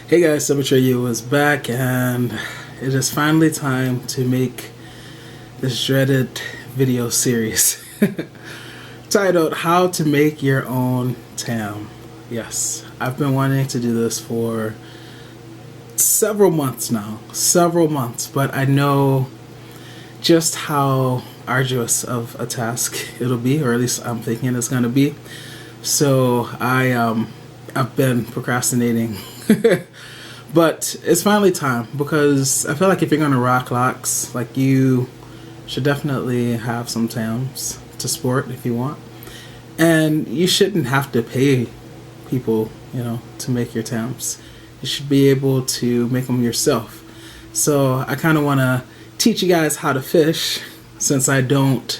Hey guys, Sebbies is back, and it is finally time to make this dreaded video series titled How to Make Your Own Tam. Yes, I've been wanting to do this for several months now, but I know just how arduous of a task it'll be, or at least I'm thinking it's gonna be. So I've been procrastinating. But it's finally time, because I feel like if you're gonna rock Locs, like, you should definitely have some Tams to sport if you want, and you shouldn't have to pay people, to make your Tams. You should be able to make them yourself. So I kind of want to teach you guys how to fish, since I don't,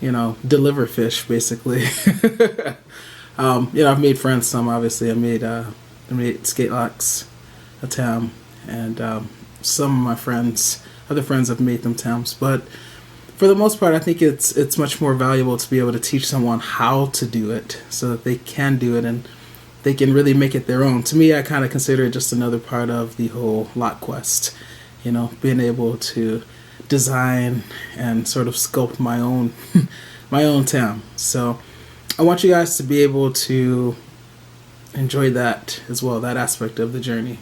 deliver fish basically. I've made friends some. Obviously, I made skate Locs a Tam, and some of my friends, other friends, have made them Tams. But for the most part, I think it's much more valuable to be able to teach someone how to do it, so that they can do it and they can really make it their own. To me, I kind of consider it just another part of the whole Loc quest. Being able to design and sort of sculpt my own my own Tam. So I want you guys to be able to enjoy that as well, that aspect of the journey.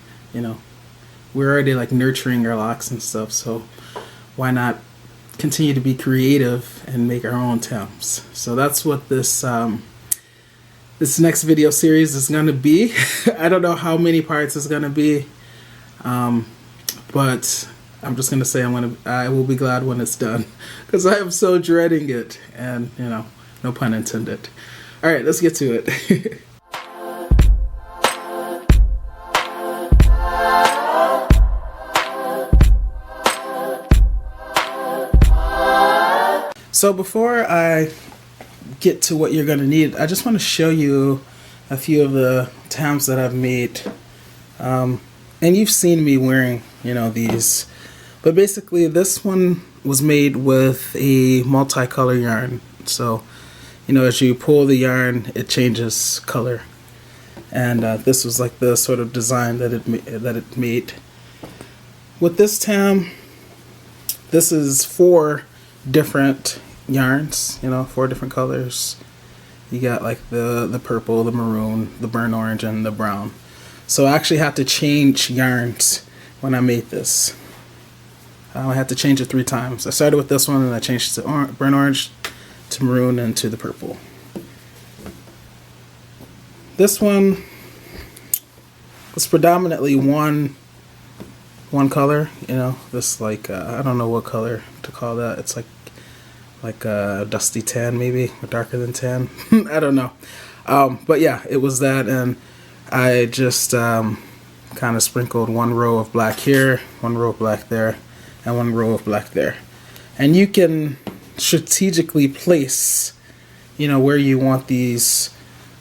We're already like nurturing our Locs and stuff, so why not continue to be creative and make our own Tams? So that's what this this next video series is going to be. I don't know how many parts it's going to be, but I'm just going to say I will be glad when it's done, because I am so dreading it, and no pun intended. All right, let's get to it. So before I get to what you're going to need, I just want to show you a few of the Tams that I've made. And you've seen me wearing, these. But basically, this one was made with a multicolor yarn. So, as you pull the yarn, it changes color. And this was like the sort of design that it made. With this Tam, this is 4 different yarns, 4 different colors. You got like the purple, the maroon, the burnt orange, and the brown. So I actually had to change yarns when I made this. I had to change it 3 times. I started with this one, and I changed it to burnt orange, to maroon, and to the purple. This one was predominantly one color. This, like, I don't know what color to call that. It's like a dusty tan, maybe, or darker than tan. I don't know. But yeah, it was that, and I just kind of sprinkled 1 row of black here, 1 row of black there, and 1 row of black there. And you can strategically place, where you want these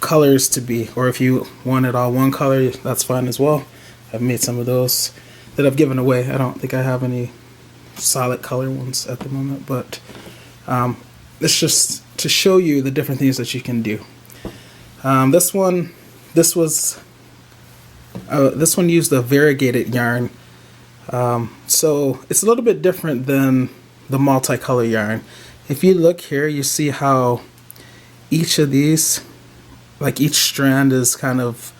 colors to be, or if you want it all one color, that's fine as well. I've made some of those that I've given away. I don't think I have any solid color ones at the moment, but it's just to show you the different things that you can do. This one used a variegated yarn, so it's a little bit different than the multicolor yarn. If you look here, you see how each of these, like, each strand is kind of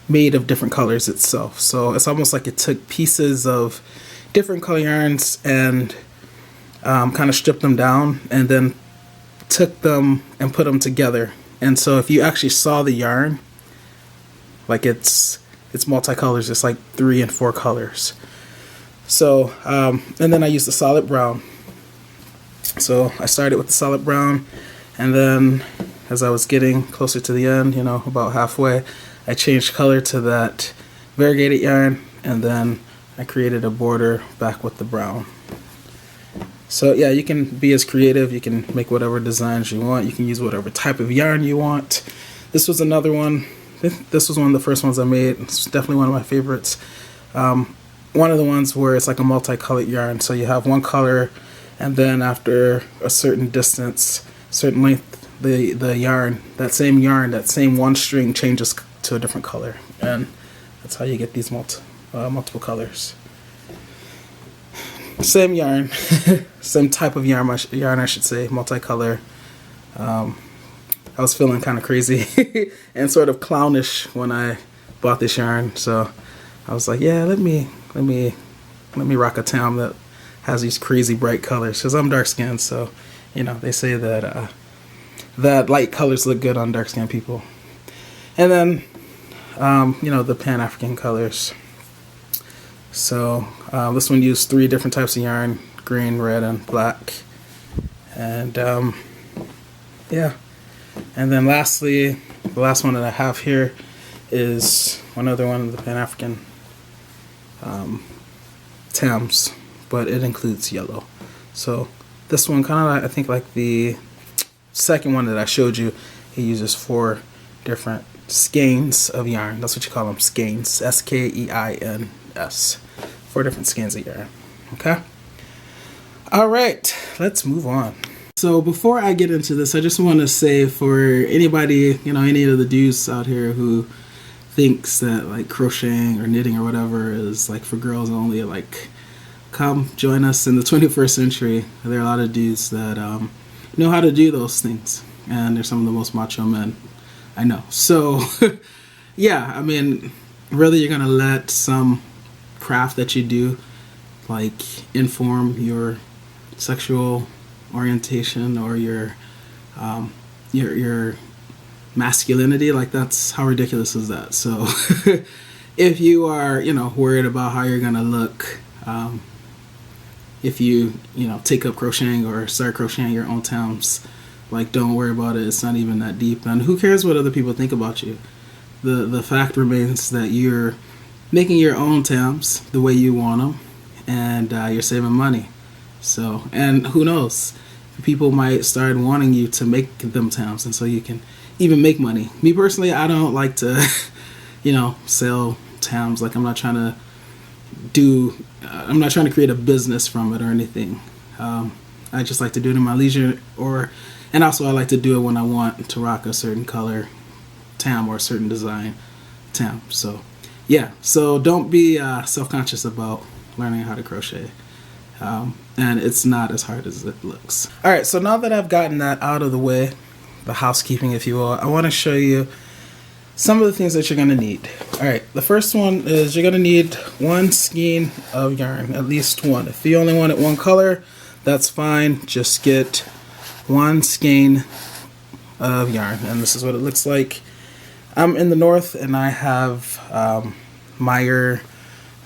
made of different colors itself. So it's almost like it took pieces of different color yarns and kind of stripped them down, and then took them and put them together. And so if you actually saw the yarn, like, it's multicolors. It's like 3 and 4 colors. So and then I used the solid brown. So I started with the solid brown, and then as I was getting closer to the end, about halfway, I changed color to that variegated yarn, and then I created a border back with the brown. So yeah, you can be as creative. You can make whatever designs you want. You can use whatever type of yarn you want. This was another one. This was one of the first ones I made. It's definitely one of my favorites. One of the ones where it's like a multicolored yarn. So you have one color, and then after a certain distance, certain length, the yarn, that same one string changes to a different color. And That's how you get these multiple colors. Same yarn, same type of yarn I should say, multicolor. I was feeling kind of crazy and sort of clownish when I bought this yarn, so I was like, yeah, let me rock a tam that has these crazy bright colors, because I'm dark skinned, so you know they say that that light colors look good on dark skinned people. And then you know, the Pan-African colors. So this one used 3 different types of yarn: green, red, and black. And yeah. And then lastly, the last one that I have here is another one of the Pan-African tams, but it includes yellow. So this one kind of, I think, like the second one that I showed you, it uses 4 different skeins of yarn. That's what you call them, skeins. S-K-E-I-N-S. 4 different skeins of yarn. Okay? All right, let's move on. So before I get into this, I just want to say, for anybody, you know, any of the dudes out here who thinks that like crocheting or knitting or whatever is like for girls only, like, come join us in the 21st century. There are a lot of dudes that know how to do those things, and they're some of the most macho men I know. So yeah, I mean, really, you're gonna let some craft that you do like inform your sexual orientation or your masculinity? Like, that's, how ridiculous is that? So if you are, you know, worried about how you're gonna look if you know, take up crocheting or start crocheting your own tams, like, don't worry about it. It's not even that deep, and who cares what other people think about you? The fact remains that you're making your own tams the way you want them, and you're saving money. So, and who knows, people might start wanting you to make them tams, and so you can even make money. Me personally, I don't like to you know, sell tams. Like, I'm not trying to create a business from it or anything. I just like to do it in my leisure, and also I like to do it when I want to rock a certain color tam or a certain design tam. So yeah, so don't be self-conscious about learning how to crochet. And it's not as hard as it looks. Alright, so now that I've gotten that out of the way, the housekeeping if you will, I want to show you some of the things that you're going to need. Alright, the first one is you're going to need 1 skein of yarn, at least 1. If you only want it 1 color, that's fine. Just get 1 skein of yarn, and this is what it looks like. I'm in the north, and I have Meyer.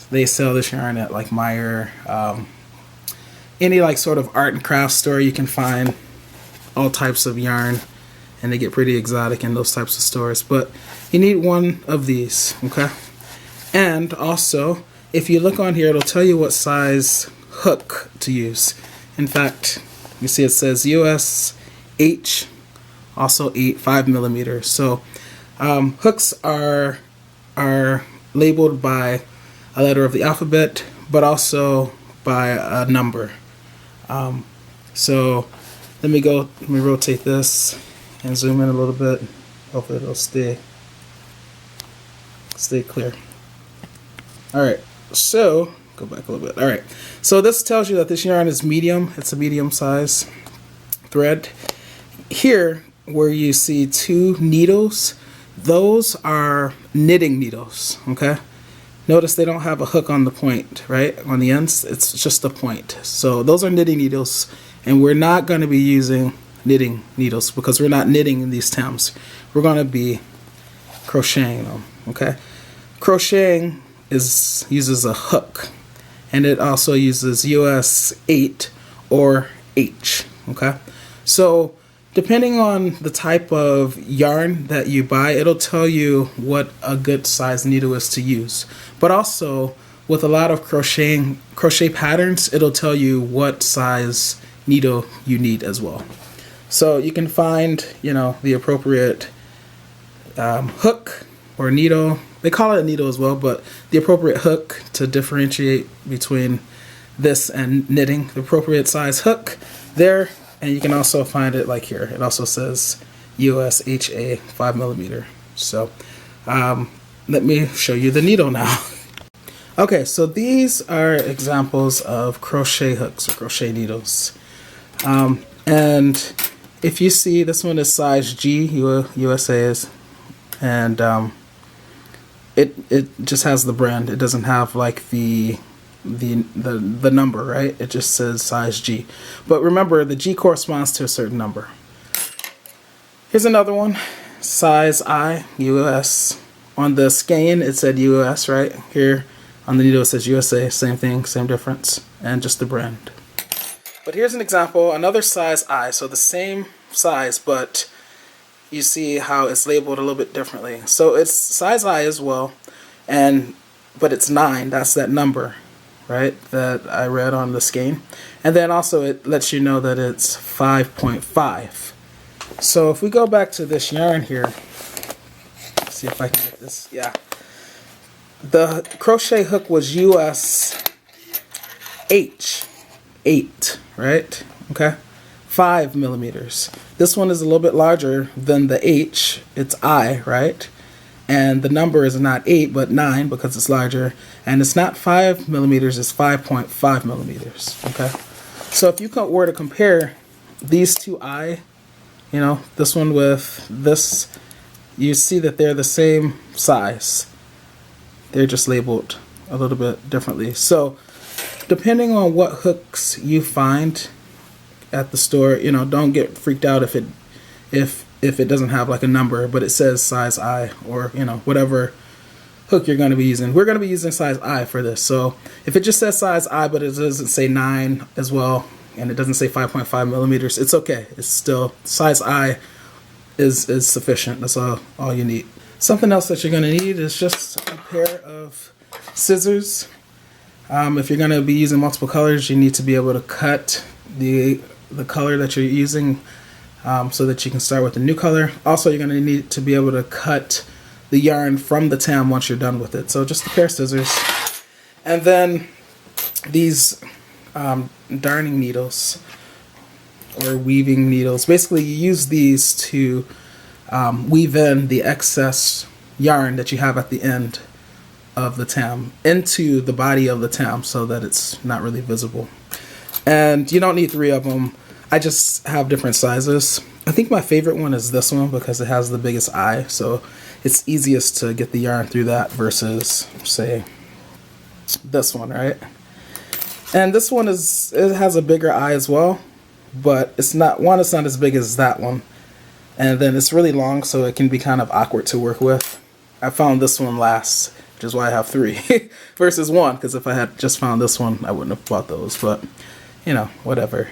They sell this yarn at like Meyer, any like sort of art and craft store. You can find all types of yarn, and they get pretty exotic in those types of stores. But you need 1 of these, okay? And also, if you look on here, it'll tell you what size hook to use. In fact, you see it says US H, also 5 millimeters. So hooks are labeled by a letter of the alphabet, but also by a number. So let me rotate this and zoom in a little bit. Hopefully it'll stay clear. Alright, so go back a little bit. Alright, so this tells you that this yarn is medium. It's a medium size thread. Here where you see 2 needles, those are knitting needles, okay? Notice they don't have a hook on the point, right? On the ends, it's just a point. So those are knitting needles, and we're not going to be using knitting needles because we're not knitting in these tams. We're going to be crocheting them, okay? Crocheting uses a hook, and it also uses US 8 or H, okay? So depending on the type of yarn that you buy, it'll tell you what a good size needle is to use. But also, with a lot of crochet patterns, it'll tell you what size needle you need as well. So you can find, you know, the appropriate hook or needle. They call it a needle as well, but the appropriate hook to differentiate between this and knitting. The appropriate size hook there. And you can also find it like here. It also says US HA 5 millimeter. So let me show you the needle now. Okay, so these are examples of crochet hooks or crochet needles. And if you see, this one is size G, USA is, and it just has the brand. It doesn't have like the number, right? It just says size G. But remember, the G corresponds to a certain number. Here's another one, size I, US. On the skein, it said US, right? Here on the needle, it says USA. Same thing, same difference, and just the brand. But here's an example, another size I. So the same size, but you see how it's labeled a little bit differently. So it's size I as well, but it's 9. That's that number, right, that I read on the skein. And then also it lets you know that it's 5.5. So if we go back to this yarn here, let's see if I can get this. Yeah. The crochet hook was US H8, right? Okay. 5 millimeters. This one is a little bit larger than the H. It's I, right? And the number is not 8, but 9 because it's larger. And it's not 5 millimeters, it's 5.5 millimeters. Okay. So if you were to compare these two I, you know, this one with this, you see that they're the same size. They're just labeled a little bit differently. So depending on what hooks you find at the store, you know, don't get freaked out if it doesn't have like a number, but it says size I, or, you know, whatever hook you're going to be using. We're going to be using size I for this. So if it just says size I, but it doesn't say 9 as well, and it doesn't say 5.5 millimeters, it's okay. It's still size I is sufficient. That's all you need. Something else that you're going to need is just a pair of scissors. If you're going to be using multiple colors, you need to be able to cut the color that you're using, so that you can start with the new color. Also, you're going to need to be able to cut the yarn from the tam once you're done with it. So just a pair of scissors. And then these darning needles or weaving needles. Basically, you use these to weave in the excess yarn that you have at the end of the tam into the body of the tam so that it's not really visible. And you don't need 3 of them. I just have different sizes. I think my favorite one is this one because it has the biggest eye, so it's easiest to get the yarn through that versus, say, this one, right? And this one it has a bigger eye as well, but it's not as big as that one. And then it's really long, so it can be kind of awkward to work with. I found this one last, which is why I have 3 versus 1, because if I had just found this one, I wouldn't have bought those, but you know, whatever.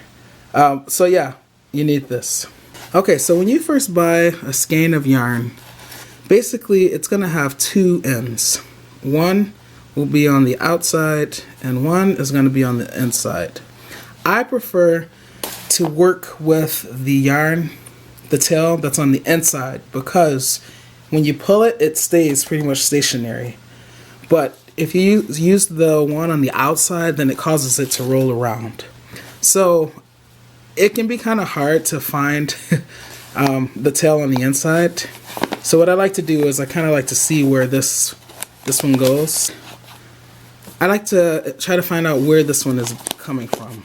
So yeah, you need this. Okay, so when you first buy a skein of yarn, basically it's going to have 2 ends. One will be on the outside and one is going to be on the inside. I prefer to work with the yarn, the tail that's on the inside, because when you pull it, it stays pretty much stationary. But if you use the one on the outside, then it causes it to roll around. So it can be kind of hard to find the tail on the inside. So what I like to do is I kind of like to see where this one goes. I like to try to find out where this one is coming from,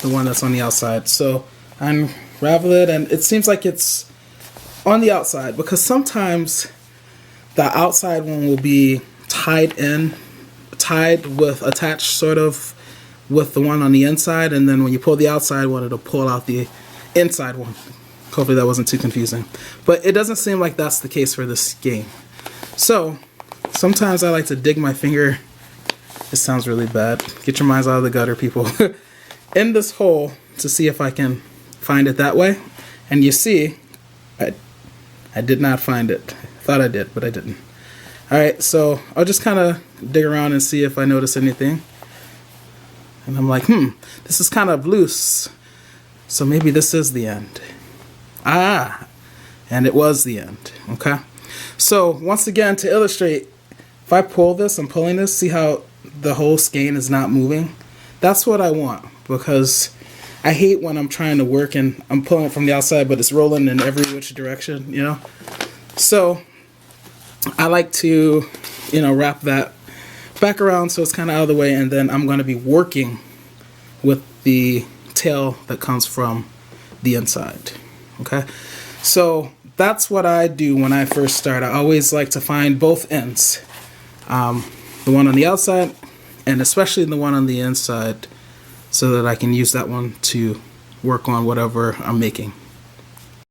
the one that's on the outside. So I unravel it, and it seems like it's on the outside, because sometimes the outside one will be tied with attached sort of with the one on the inside, and then when you pull the outside one, it'll pull out the inside one. Hopefully that wasn't too confusing. But it doesn't seem like that's the case for this game. So sometimes I like to dig my finger. This sounds really bad. Get your minds out of the gutter, people. In this hole to see if I can find it that way. And you see, I did not find it. I thought I did, but I didn't. Alright, so I'll just kind of dig around and see if I notice anything. And I'm like, this is kind of loose. So maybe this is the end. Ah, and it was the end. Okay. So once again, to illustrate, if I pull this, I'm pulling this, see how the whole skein is not moving? That's what I want, because I hate when I'm trying to work and I'm pulling it from the outside, but it's rolling in every which direction, you know? So I like to, you know, wrap that back around so it's kind of out of the way, and then I'm going to be working with the tail that comes from the inside. Okay, so that's what I do when I first start. I always like to find both ends, the one on the outside and especially the one on the inside, so that I can use that one to work on whatever I'm making.